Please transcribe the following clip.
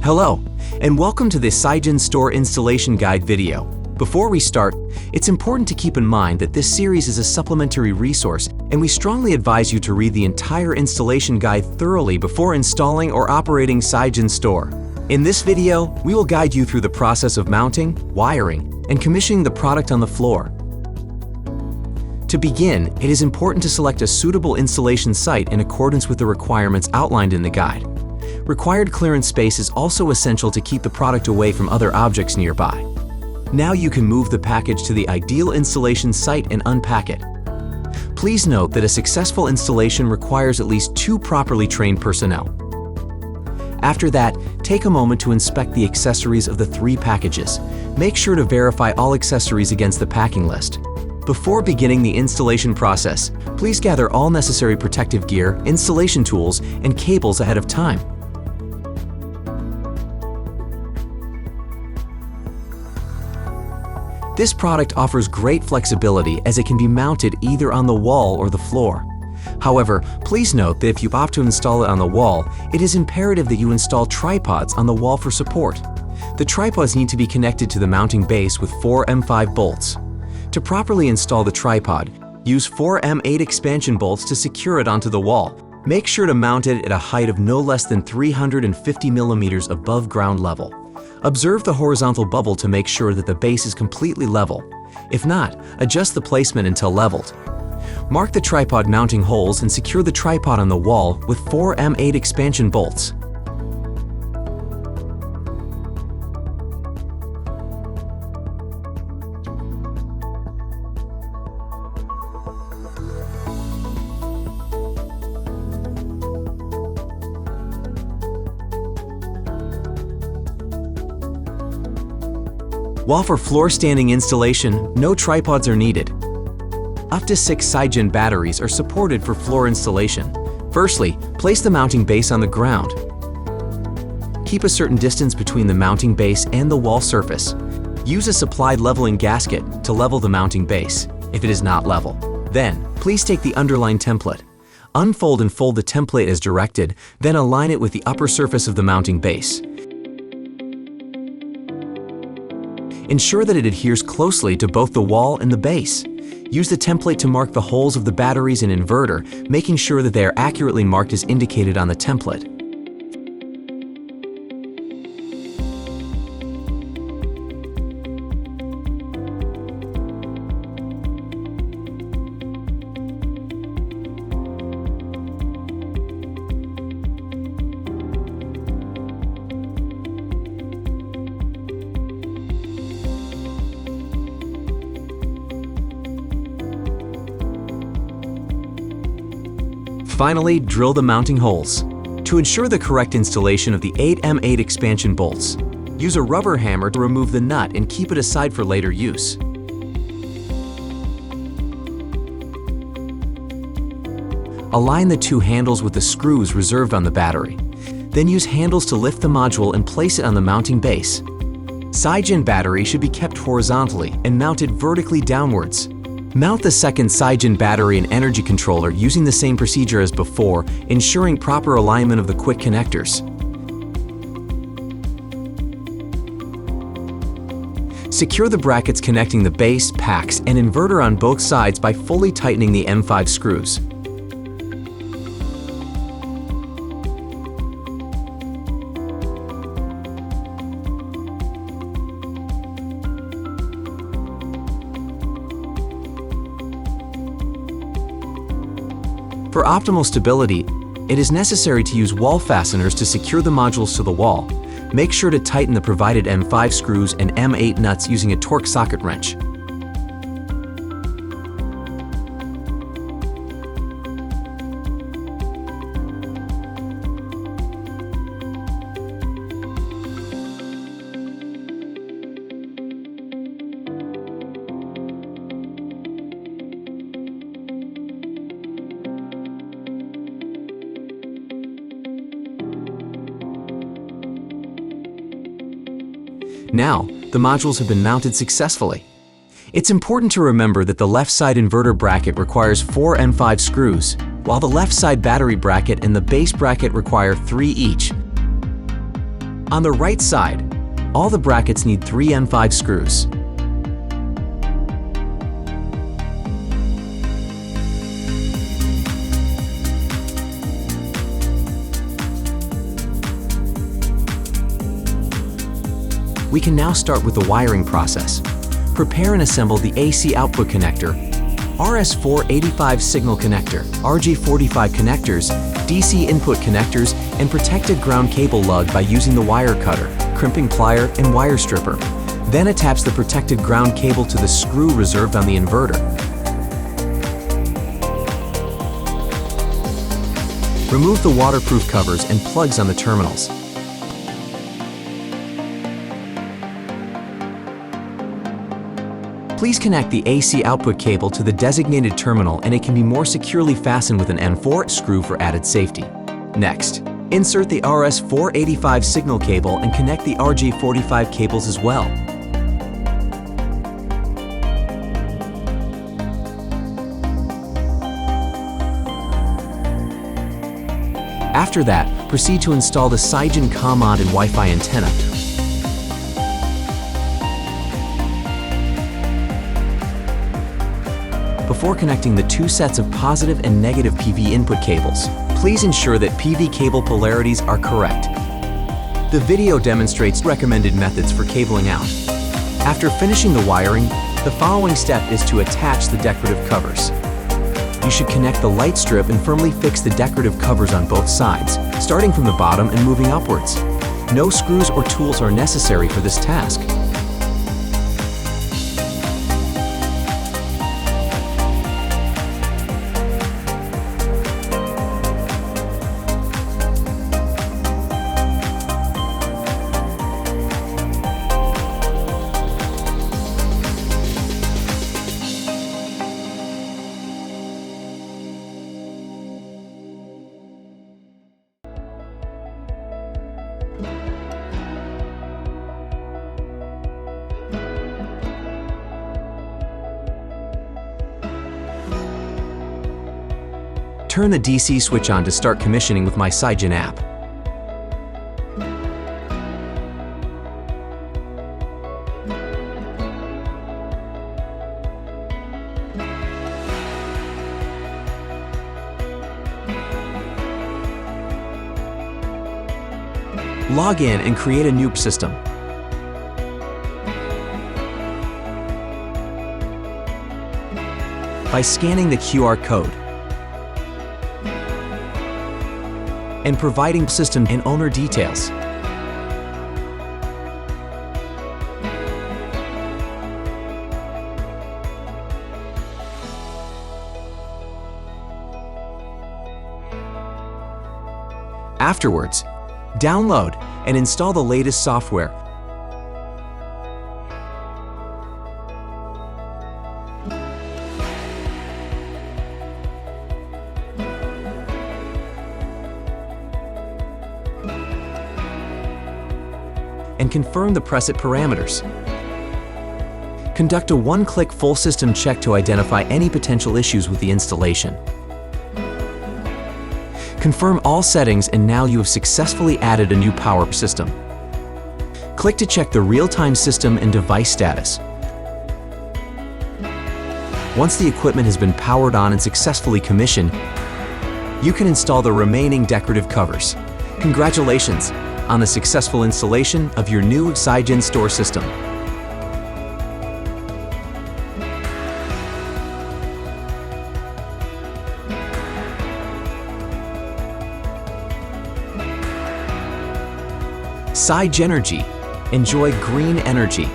Hello, and welcome to this Sigen Store installation guide video. Before we start, it's important to keep in mind that this series is a supplementary resource, and we strongly advise you to read the entire installation guide thoroughly before installing or operating Sigen Store. In this video, we will guide you through the process of mounting, wiring, and commissioning the product on the floor. To begin, it is important to select a suitable installation site in accordance with the requirements outlined in the guide. Required clearance space is also essential to keep the product away from other objects nearby. Now you can move the package to the ideal installation site and unpack it. Please note that a successful installation requires at least 2 properly trained personnel. After that, take a moment to inspect the accessories of the 3 packages. Make sure to verify all accessories against the packing list. Before beginning the installation process, please gather all necessary protective gear, installation tools, and cables ahead of time. This product offers great flexibility as it can be mounted either on the wall or the floor. However, please note that if you opt to install it on the wall, it is imperative that you install tripods on the wall for support. The tripods need to be connected to the mounting base with 4 M5 bolts. To properly install the tripod, use 4 M8 expansion bolts to secure it onto the wall. Make sure to mount it at a height of no less than 350 millimeters above ground level. Observe the horizontal bubble to make sure that the base is completely level. If not, adjust the placement until leveled. Mark the tripod mounting holes and secure the tripod on the wall with 4 M8 expansion bolts. While for floor standing installation, no tripods are needed. Up to 6 Sigen batteries are supported for floor installation. Firstly, place the mounting base on the ground. Keep a certain distance between the mounting base and the wall surface. Use a supplied leveling gasket to level the mounting base, if it is not level. Then, please take the underlined template. Unfold and fold the template as directed, then align it with the upper surface of the mounting base. Ensure that it adheres closely to both the wall and the base. Use the template to mark the holes of the batteries and inverter, making sure that they are accurately marked as indicated on the template. Finally, drill the mounting holes. To ensure the correct installation of the 8 M8 expansion bolts, use a rubber hammer to remove the nut and keep it aside for later use. Align the 2 handles with the screws reserved on the battery. Then use handles to lift the module and place it on the mounting base. Sigen battery should be kept horizontally and mounted vertically downwards. Mount the second Sigen battery and energy controller using the same procedure as before, ensuring proper alignment of the quick connectors. Secure the brackets connecting the base, packs, and inverter on both sides by fully tightening the M5 screws. For optimal stability, it is necessary to use wall fasteners to secure the modules to the wall. Make sure to tighten the provided M5 screws and M8 nuts using a torque socket wrench. Now, the modules have been mounted successfully. It's important to remember that the left side inverter bracket requires 4 M5 screws, while the left side battery bracket and the base bracket require 3 each. On the right side, all the brackets need 3 M5 screws. We can now start with the wiring process. Prepare and assemble the AC output connector, RS485 signal connector, RJ45 connectors, DC input connectors, and protected ground cable lug by using the wire cutter, crimping plier, and wire stripper. Then attach the protected ground cable to the screw reserved on the inverter. Remove the waterproof covers and plugs on the terminals. Please connect the AC output cable to the designated terminal and it can be more securely fastened with an M4 screw for added safety. Next, insert the RS485 signal cable and connect the RJ45 cables as well. After that, proceed to install the Sigen COM-ON and Wi-Fi antenna. Before connecting the 2 sets of positive and negative PV input cables, please ensure that PV cable polarities are correct. The video demonstrates recommended methods for cabling out. After finishing the wiring, the following step is to attach the decorative covers. You should connect the light strip and firmly fix the decorative covers on both sides, starting from the bottom and moving upwards. No screws or tools are necessary for this task. Turn the DC switch on to start commissioning with my Sigen app. Log in and create a new system. By scanning the QR code and providing system and owner details. Afterwards, download and install the latest software. And confirm the preset parameters. Conduct a one-click full system check to identify any potential issues with the installation. Confirm all settings and now you have successfully added a new power system. Click to check the real-time system and device status. Once the equipment has been powered on and successfully commissioned, you can install the remaining decorative covers. Congratulations on the successful installation of your new Sigen store system. Sigenergy. Enjoy green energy.